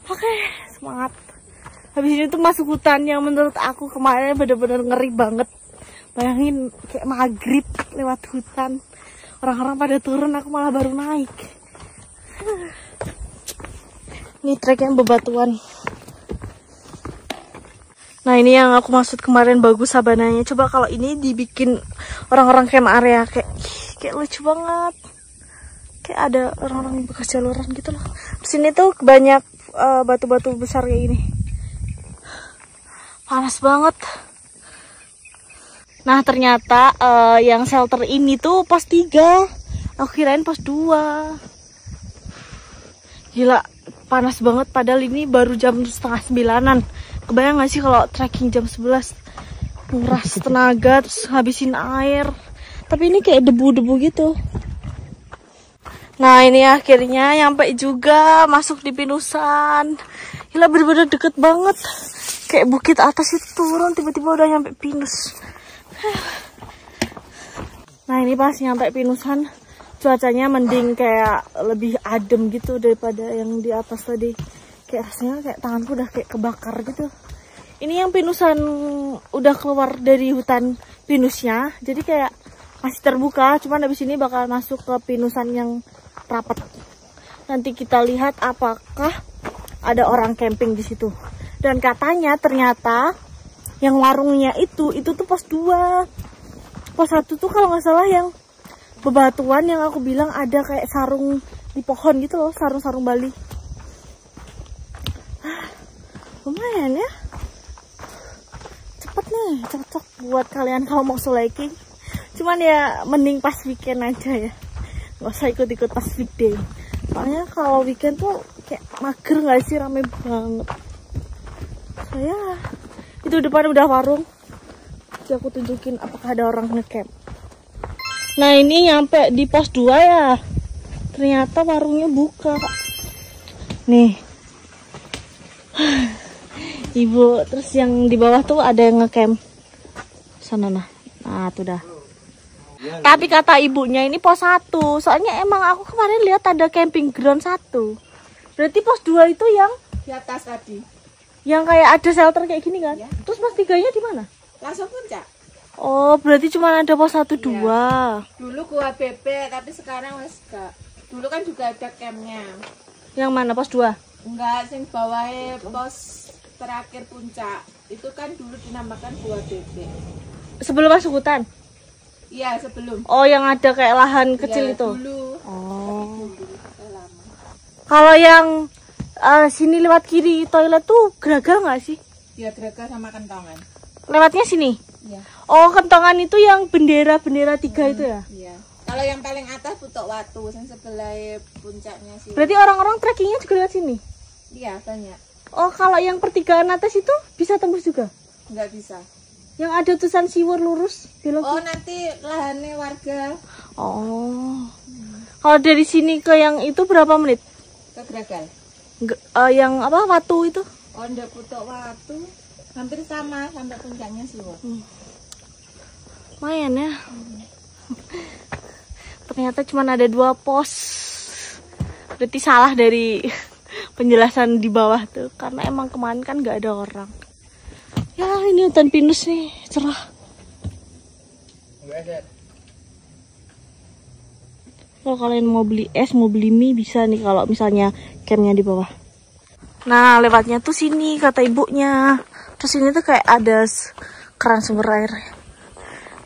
Oke, semangat. Habis ini tuh masuk hutan yang menurut aku kemarin bener-bener ngeri banget. Bayangin kayak maghrib lewat hutan. Orang-orang pada turun, aku malah baru naik. Ini treknya bebatuan. Nah ini yang aku maksud kemarin bagus sabananya. Coba kalau ini dibikin orang-orang camp area kayak lucu banget. Kayak ada orang-orang bekas jaluran gitu loh. Di sini tuh banyak batu-batu besar kayak gini. Panas banget. Nah ternyata yang shelter ini tuh pos 3. Aku kirain pos 2. Gila. Panas banget padahal ini baru jam 8:30. Kebayang gak sih kalau trekking jam 11 nguras tenaga terus habisin air. Tapi ini kayak debu-debu gitu. Nah ini akhirnya nyampe juga, masuk di Pinusan. Gila bener-bener deket banget. Kayak bukit atas itu turun tiba-tiba udah nyampe Pinus. Nah ini pas nyampe Pinusan, cuacanya mending, kayak lebih adem gitu daripada yang di atas tadi. Kayak rasanya kayak tanganku udah kayak kebakar gitu. Ini yang Pinusan udah keluar dari hutan pinusnya, jadi kayak masih terbuka, cuman habis ini bakal masuk ke pinusan yang rapat. Nanti kita lihat apakah ada orang camping di situ. Dan katanya ternyata yang warungnya itu tuh pos 2. Pos 1 tuh kalau nggak salah yang bebatuan yang aku bilang ada kayak sarung di pohon gitu loh, sarung-sarung Bali. Lumayan ya. Cepet nih, cocok buat kalian kalau mau solo hiking. Cuman ya mending pas weekend aja ya, nggak usah ikut-ikut pas weekday. Soalnya kalau weekend tuh kayak mager nggak sih, rame banget. Saya itu depan udah warung. Jadi aku tunjukin apakah ada orang ngecamp. Nah ini nyampe di pos 2 ya. Ternyata warungnya buka. Nih. Ibu, terus yang di bawah tuh ada yang ngecamp. Sana nah. Nah, tuh dah. Tapi kata ibunya ini pos 1. Soalnya emang aku kemarin lihat ada camping ground 1. Berarti pos 2 itu yang
Di atas tadi.
yang kayak ada shelter kayak gini kan?
Ya.
Terus pos 3-nya di mana?
Langsung puncak.
Oh, berarti cuma ada pos 1 2.
Dulu gua bebek, tapi sekarang wes gak. Dulu kan juga ada campnya.
Yang mana pos 2?
Enggak, sing bawahnya pos terakhir puncak. Itu kan dulu dinamakan Gua Bebek.
Sebelum masuk hutan?
Iya, sebelum.
Oh, yang ada kayak lahan kecil
Ya,
itu?
Dulu.
Oh.
Dulu, lama.
Kalau yang sini lewat kiri toilet tuh geragal nggak sih?
Ya, geraga sama kentongan.
Lewatnya sini?
Iya.
Oh, kentongan itu yang bendera-bendera 3 itu ya?
Iya. Kalau yang paling atas Putok Watu, yang sebelah puncaknya sih.
Berarti orang-orang trekkingnya juga lewat sini?
Iya, banyak.
Oh, kalau yang pertigaan atas itu bisa tembus juga?
Nggak bisa.
Yang ada tulisan Siwur lurus belok?
Oh, nanti lahannya warga
Oh. Kalau dari sini ke yang itu berapa menit?
ke Gragal.
Yang apa, Watu itu?
Oh, ndak Putok Watu. Hampir sama sampai puncaknya sih, Wak.
Lumayan ya. Ternyata cuma ada 2 pos. Berarti salah dari penjelasan di bawah tuh, karena emang kemarin kan nggak ada orang. Ya ini hutan pinus nih, cerah. Kalau kalian mau beli es, mau beli mie bisa nih kalau misalnya campnya di bawah. Nah lewatnya tuh sini kata ibunya. Terus ini tuh kayak ada keran sumber air.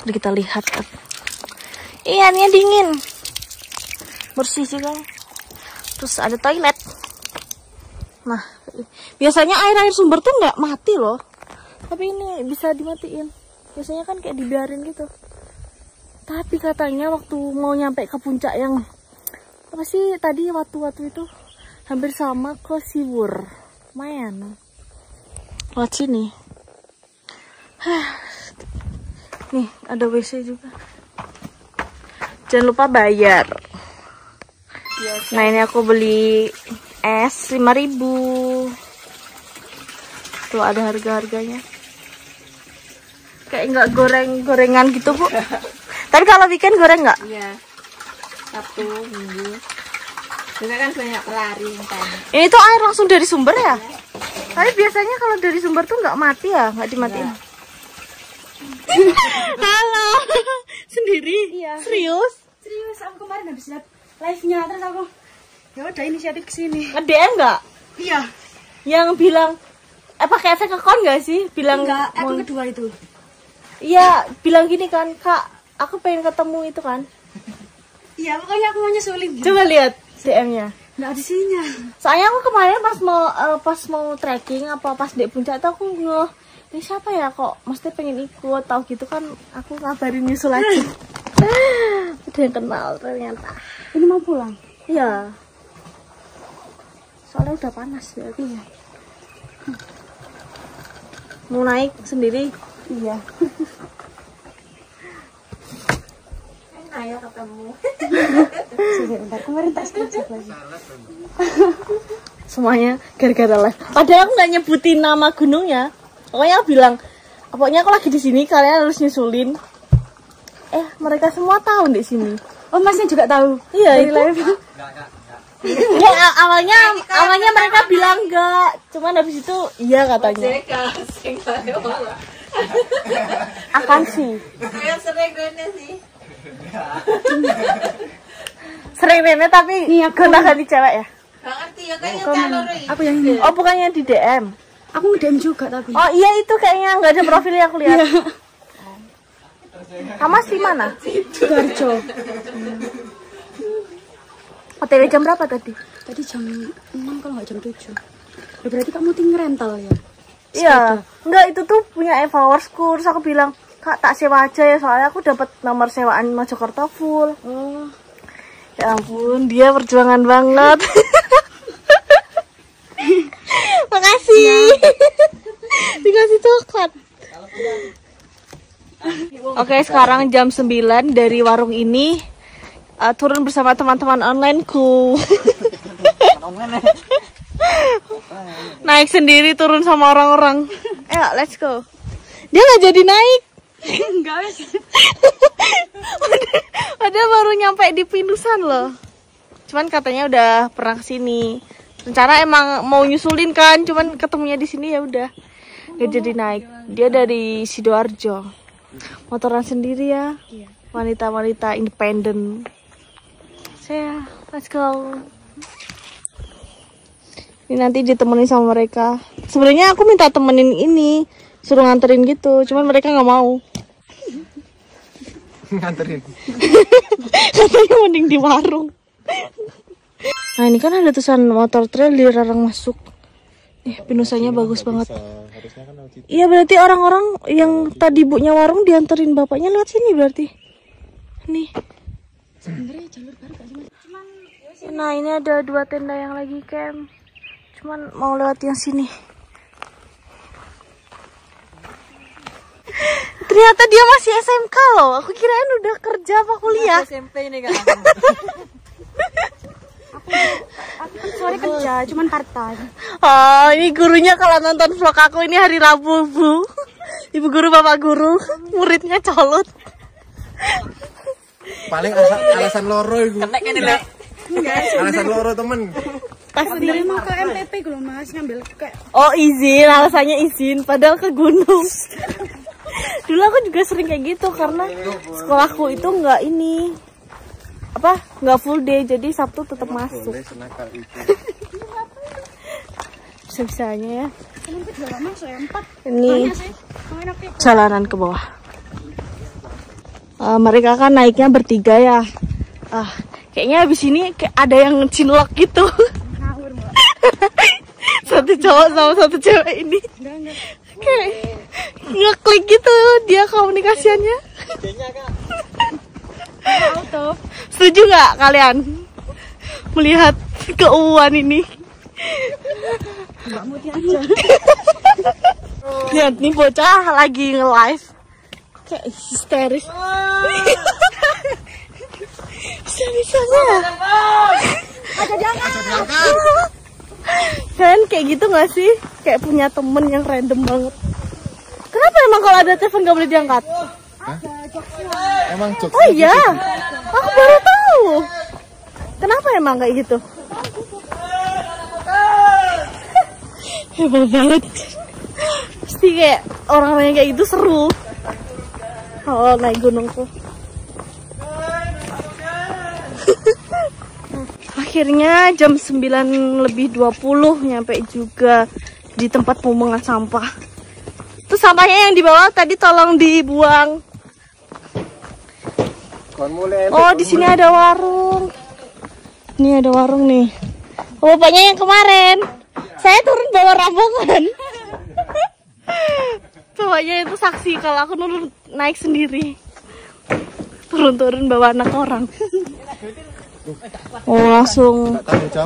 Jadi kita lihat kan. Iya ini dingin, bersih juga. Terus ada toilet. Nah biasanya air sumber tuh nggak mati loh, tapi ini bisa dimatiin. Biasanya kan kayak dibiarin gitu. Tapi katanya waktu mau nyampe ke puncak yang apa sih tadi Watu-Watu itu hampir sama ke Siwur. Lumayan. Lewat sini. Nih ada WC juga. Jangan lupa bayar. Nah ini aku beli es 5.000. Tuh ada harga-harganya. Kayak nggak gorengan gitu bu. Tapi kalau weekend goreng nggak?
Iya. Sabtu, Minggu. Juga kan banyak pelari kan.
Ini tuh air langsung dari sumber ya? Tapi biasanya kalau dari sumber tuh nggak mati ya, nggak dimatiin. Halo, sendiri? Iya. Serius?
Serius, aku kemarin habis lihat live-nya terus aku ya udah inisiatif kesini.
Nge-DM nggak?
Iya.
Yang bilang pakai efek account nggak sih? Bilang
Enggak, aku kedua itu.
Iya, bilang gini kan, Kak, aku pengen ketemu itu kan.
Iya, pokoknya aku mau nyusulin.
Coba lihat DM-nya.
Nggak ada isinya.
Soalnya aku kemarin pas mau trekking apa pas di puncak itu aku ini siapa ya kok mesti pengen ikut, tahu gitu kan aku ngabarin nyusul aja. Udah yang kenal ternyata.
Ini mau pulang.
Iya. Soalnya udah panas ya. Iya. Mau naik sendiri?
Iya.
Enak ya ketemu.
Sebentar, kemarin tak screenshot lagi.
Semuanya gara-gara live. Padahal aku nggak nyebutin nama gunungnya. Pokoknya aku bilang, pokoknya aku lagi di sini, kalian harus nyusulin. Mereka semua tahu di sini.
Oh, masnya juga tahu?
Iya,
dari
itu.
live.
Ya, awalnya mereka bilang enggak, cuman habis itu iya katanya. Aku vakansi.
Kayak sering rene sih.
Sering Rene tapi gonta-ganti cewek ya?
Gak ngerti ya kayaknya calon
Aku yang ini.
Oh bukannya di DM?
Aku nge-DM juga tapi.
Oh iya itu kayaknya nggak ada profilnya aku lihat. Kamu di mana?
Sidoarjo.
OTW jam berapa tadi?
Tadi jam 6 kalau nggak jam 7. Ya, berarti kamu tinggal rental ya?
Iya. Enggak itu tuh punya followersku. Terus aku bilang, Kak tak sewa aja ya soalnya aku dapat nomor sewaan Mojokerto full.
Oh.
Ya ampun, dia perjuangan banget. Makasih. Dikasih coklat. Oke, sekarang jam 9 dari warung ini turun bersama teman-teman onlineku. Naik sendiri turun sama orang-orang. Ayo, let's go. Dia nggak jadi naik.
Enggak wes.
Padahal baru nyampe di Pinusan loh. Cuman katanya udah pernah kesini. Rencana emang mau nyusulin kan, cuman ketemunya di sini ya udah. Gak jadi naik. Dia dari Sidoarjo. Motoran sendiri ya. Wanita-wanita independen. Saya, let's go. Ini nanti ditemenin sama mereka. Sebenarnya aku minta temenin ini, suruh nganterin gitu, cuman mereka nggak mau.
Nganterin.
Katanya mending di warung. Nah ini kan ada tulisan motor trail dilarang masuk. Nih Pinusanya bagus banget. Iya berarti orang-orang yang tadi bunya warung dianterin bapaknya lewat sini berarti. Nih. Nah ini ada 2 tenda yang lagi camp. Cuman mau lewat yang sini. Ternyata dia masih SMK loh. Aku kirain udah kerja apa kuliah.
SMP ini kan.
Aku kan sore kerja, cuman part time.
Oh, ini gurunya kalau nonton vlog aku ini hari Rabu, Bu. Ibu guru, Bapak guru, muridnya colot.
Paling alasan loro iku. Alasan loro temen.
Pas
Dari mau ke MTP gue Mas ngambil kayak.
oh izin, alasannya izin, padahal ke gunung. Dulu aku juga sering kayak gitu karena sekolahku itu nggak ini nggak full day, jadi Sabtu tetap masuk. Bisa-bisanya ya. Ini jalanan ke bawah. Mereka kan naiknya bertiga ya. Kayaknya habis ini kayak ada yang cinlok gitu. Satu cowok sama satu cewek ini. Kayak ngeklik gitu dia komunikasiannya. Setuju nggak kalian melihat keuuan ini? Lihat nih bocah lagi nge-live kayak histeris. Bisa-bisanya ada diangkat. Kalian kayak gitu nggak sih? Kayak punya temen yang random banget. Kenapa emang kalau ada telepon nggak boleh diangkat?
Emang jokes.
Oh iya, aku baru tahu. Kenapa emang kayak gitu? Hebat banget. Pasti kayak orang-orang kayak gitu seru. Oh naik gunung tuh. Akhirnya jam 9:20 nyampe juga di tempat pembuangan sampah. Itu sampahnya yang dibawa tadi tolong dibuang. Oh di sini ada warung. Ini ada warung nih. Oh, bapaknya yang kemarin. Saya turun bawa rombongan. Bapaknya itu saksi kalau aku naik sendiri. Turun-turun bawa anak orang. Oh langsung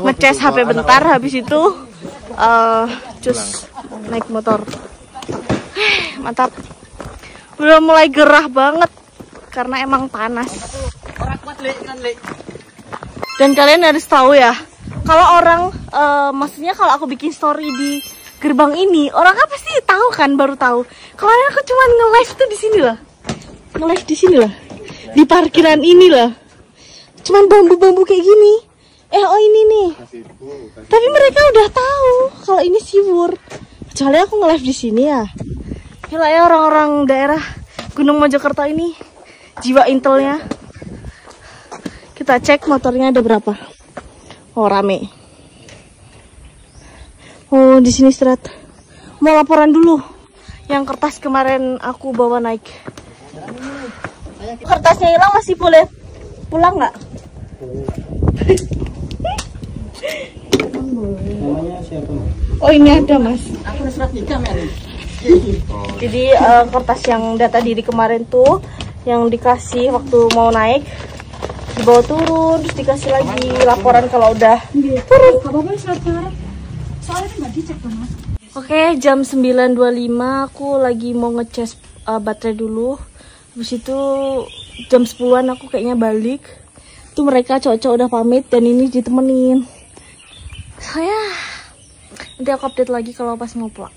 ngecas HP bentar, habis itu cus naik motor. Mantap. Udah mulai gerah banget karena emang panas. Dan kalian harus tahu ya, kalau orang maksudnya kalau aku bikin story di gerbang ini, orang kan pasti tahu kan, baru tahu. Kemarin aku cuma nge-live tuh di sini lah. Nge-live di sini lah. Di parkiran ini lah. Cuman bambu-bambu kayak gini. Oh ini nih. Tapi mereka udah tahu kalau ini siwur. Kecuali aku nge-live di sini ya. Gila ya orang-orang daerah Gunung Mojokerto ini jiwa intelnya. Kita cek motornya ada berapa. Oh, rame. Oh, di sini istirahat. Mau laporan dulu. Yang kertas kemarin aku bawa naik. Kertasnya hilang, masih boleh pulang nggak? Oh, ini ada, Mas.
Aku udah surat nikah, Mel.
Jadi kertas yang data diri kemarin tuh yang dikasih waktu mau naik dibawa turun, terus dikasih lagi laporan kalau udah turun.
Soalnya kan nggak dicek tuh, Mas.
Oke, jam 9.25 aku lagi mau ngecas baterai dulu. Habis itu jam 10-an aku kayaknya balik. Tuh mereka cowok-cowok udah pamit dan ini ditemenin. Saya nanti aku update lagi kalau pas mau pulang.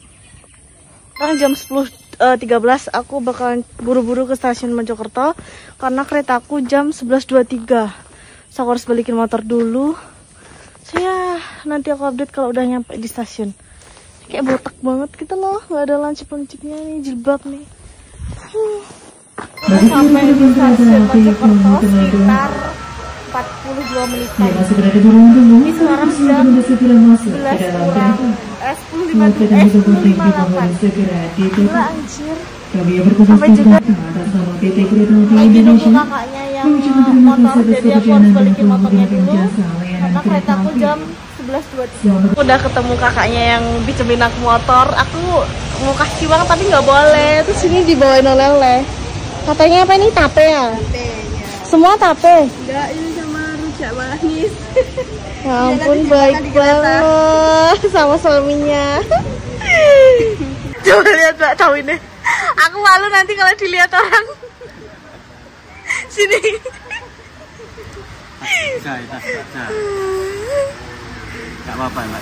Sekarang jam 10.13 aku bakalan buru-buru ke stasiun Mojokerto karena keretaku jam 11.23. So aku harus balikin motor dulu. Saya nanti aku update kalau udah nyampe di stasiun. Kayak botak banget gitu loh, nggak ada lancip-lancipnya nih, jilbab nih. Sampai di stasiun Mojokerto sekitar 42 menitan. Ini sekarang jam 10.58. Gila anjir. Sampai juga lagi nunggu kakaknya yang motor, jadi aku harus balikin motornya dulu karena keretaku jam 11.23. Aku udah ketemu kakaknya yang pinjemin aku motor. Aku mau kasih uang tapi nggak boleh. Terus ini dibawain oleh-oleh. Katanya apa ini, tape ya? Semua tape?
Enggak, ini sama rujak manis.
Ya ampun, baik banget sama suaminya. Coba lihat Mbak tahu ini. Aku malu nanti kalau dilihat orang. Sini.
Gak apa-apa, Mbak.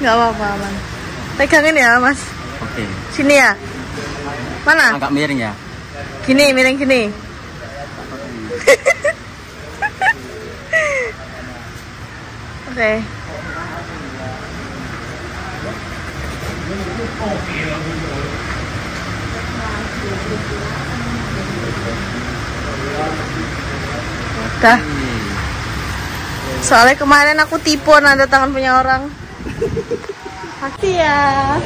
Nggak apa-apa, Mas. Pegangin ya, Mas.
Oke.
Sini ya. Mana?
Agak miring ya.
Gini, miring gini. Oke. Udah. Soalnya kemarin aku tipu nanda tangan punya orang. Hati ya.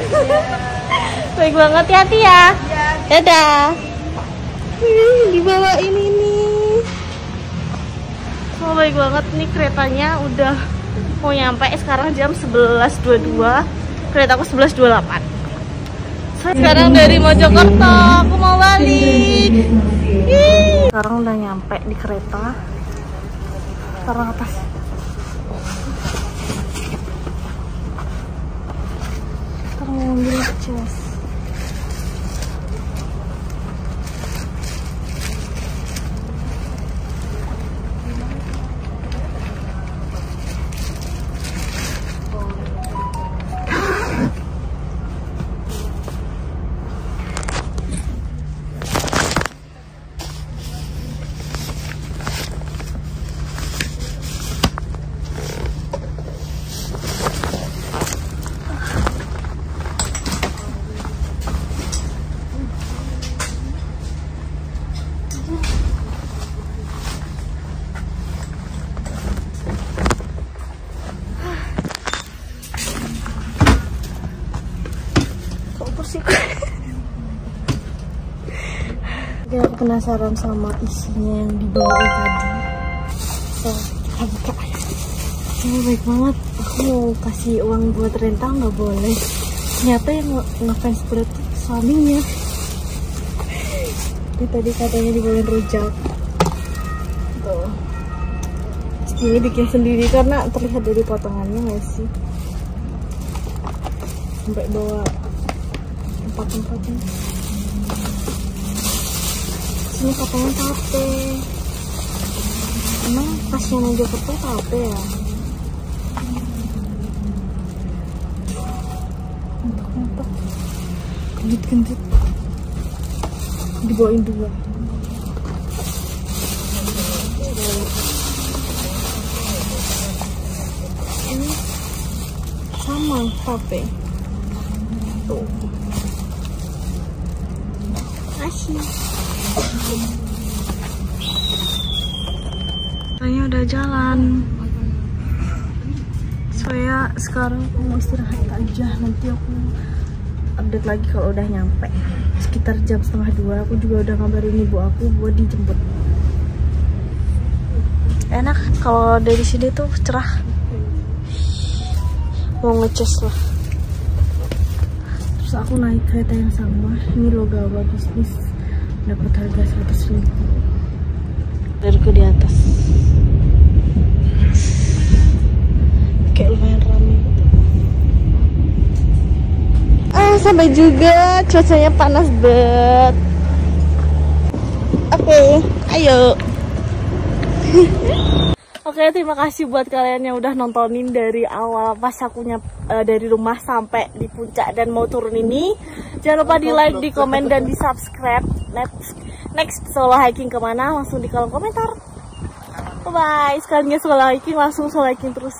Baik banget ya, hati ya. Dadah. Dibawain ini. Oh, baik banget nih, keretanya udah mau nyampe sekarang jam 11.22. Keretaku 11.28. Sekarang dari Mojokerto aku mau balik. Sekarang udah nyampe di kereta. Sekarang atas. Sekarang mau ambil cas. Jadi aku penasaran sama isinya yang dibawain tadi. So, kita buka. Oh, baik banget. Aku mau kasih uang buat renta nggak boleh. Ternyata yang ngefans berat suaminya. Ini tadi katanya dibawain rujak. Tuh. Ini bikin sendiri karena terlihat dari potongannya nggak sih? Sampai bawa tempat-tempatnya. Ini katanya tape. Emang pasnya Mojokerto tape ya? Untuk gendut-gendut. Dibawain dua. Ini sama tape. Tuh. kasih. Kayaknya udah jalan. Saya sekarang mau istirahat aja. Nanti aku update lagi kalau udah nyampe. Sekitar jam 1:30 aku juga udah ngabarin ibu aku buat dijemput. Enak kalau dari sini tuh cerah. Mau ngecas lah. Terus aku naik kereta yang sama. Ini Logawa bisnis. Dapat harga 100.000. Dari ke di atas. Kayak lumayan rame gitu. Sampai juga, cuacanya panas banget. Oke, ayo. Oke, terima kasih buat kalian yang udah nontonin dari awal pas aku dari rumah sampai di puncak dan mau turun ini. Jangan lupa di like, di komen, dan di subscribe. Next solo hiking kemana? Langsung di kolom komentar. Bye bye. Sekalinya solo hiking langsung solo hiking terus.